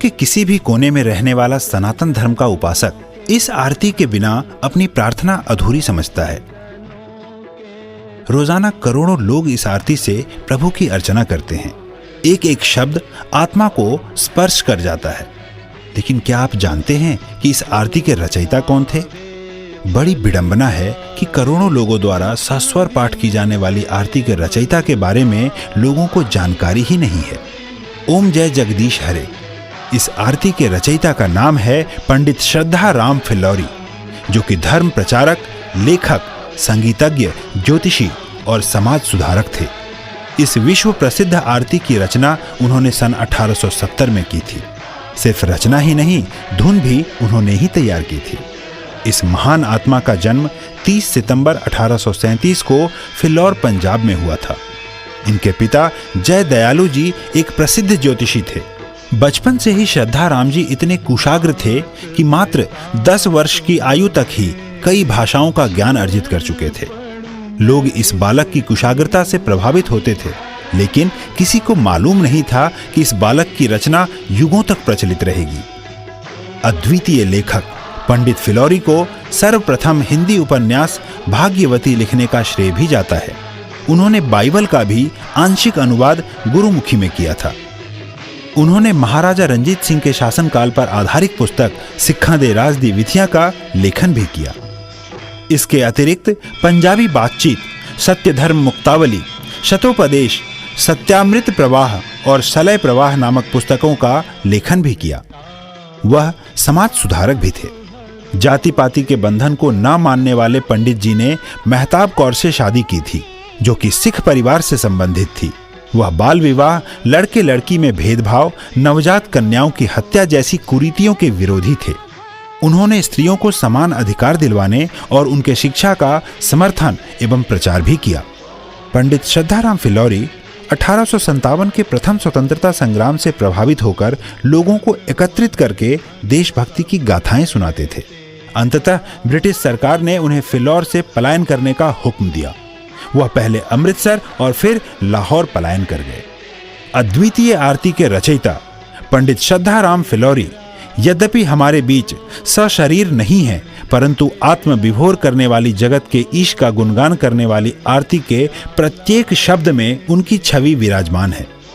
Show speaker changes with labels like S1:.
S1: के किसी भी कोने में रहने वाला सनातन धर्म का उपासक इस आरती के बिना अपनी प्रार्थना अधूरी समझता है। रोजाना करोड़ों लोग इस आरती से प्रभु की अर्चना करते हैं। एक एक शब्द आत्मा को स्पर्श कर जाता है। लेकिन क्या आप जानते हैं कि इस आरती के रचयिता कौन थे? बड़ी विडंबना है कि करोड़ों लोगों द्वारा सस्वर पाठ की जाने वाली आरती के रचयिता के बारे में लोगों को जानकारी ही नहीं है। ओम जय जगदीश हरे। इस आरती के रचयिता का नाम है पंडित श्रद्धा राम फिल्लौरी, जो कि धर्म प्रचारक, लेखक, संगीतज्ञ, ज्योतिषी और समाज सुधारक थे। इस विश्व प्रसिद्ध आरती की रचना उन्होंने सन 1870 में की थी। सिर्फ रचना ही नहीं, धुन भी उन्होंने ही तैयार की थी। इस महान आत्मा का जन्म 30 सितंबर 1837 को फिल्लौर, पंजाब में हुआ था। इनके पिता जय दयालु जी एक प्रसिद्ध ज्योतिषी थे। बचपन से ही श्रद्धा राम जी इतने कुशाग्र थे कि मात्र 10 वर्ष की आयु तक ही कई भाषाओं का ज्ञान अर्जित कर चुके थे। लोग इस बालक की कुशाग्रता से प्रभावित होते थे, लेकिन किसी को मालूम नहीं था कि इस बालक की रचना युगों तक प्रचलित रहेगी। अद्वितीय लेखक पंडित फिल्लौरी को सर्वप्रथम हिंदी उपन्यास भाग्यवती लिखने का श्रेय भी जाता है। उन्होंने बाइबल का भी आंशिक अनुवाद गुरुमुखी में किया था। उन्होंने महाराजा रंजीत सिंह के शासनकाल पर आधारित पुस्तक सिक्खां दे राज दी विधियां का लेखन भी किया। इसके अतिरिक्त पंजाबी बातचीत, सत्य धर्म मुक्तावली, शतोपदेश, सत्यामृत प्रवाह और सलय प्रवाह नामक पुस्तकों का लेखन भी किया। वह समाज सुधारक भी थे। जाति पाति के बंधन को न मानने वाले पंडित जी ने मेहताब कौर से शादी की थी, जो कि सिख परिवार से संबंधित थी। वह बाल विवाह, लड़के लड़की में भेदभाव, नवजात कन्याओं की हत्या जैसी कुरीतियों के विरोधी थे। उन्होंने स्त्रियों को समान अधिकार दिलवाने और उनके शिक्षा का समर्थन एवं प्रचार भी किया। पंडित श्रद्धाराम फिल्लौरी 1857 के प्रथम स्वतंत्रता संग्राम से प्रभावित होकर लोगों को एकत्रित करके देशभक्ति की गाथाएं सुनाते थे। अंततः ब्रिटिश सरकार ने उन्हें फिल्लौर से पलायन करने का हुक्म दिया। वह पहले अमृतसर और फिर लाहौर पलायन कर गए। अद्वितीय आरती के रचयिता पंडित श्रद्धाराम फिल्लौरी यद्यपि हमारे बीच सशरीर नहीं है, परंतु आत्म विभोर करने वाली जगत के ईश का गुणगान करने वाली आरती के प्रत्येक शब्द में उनकी छवि विराजमान है।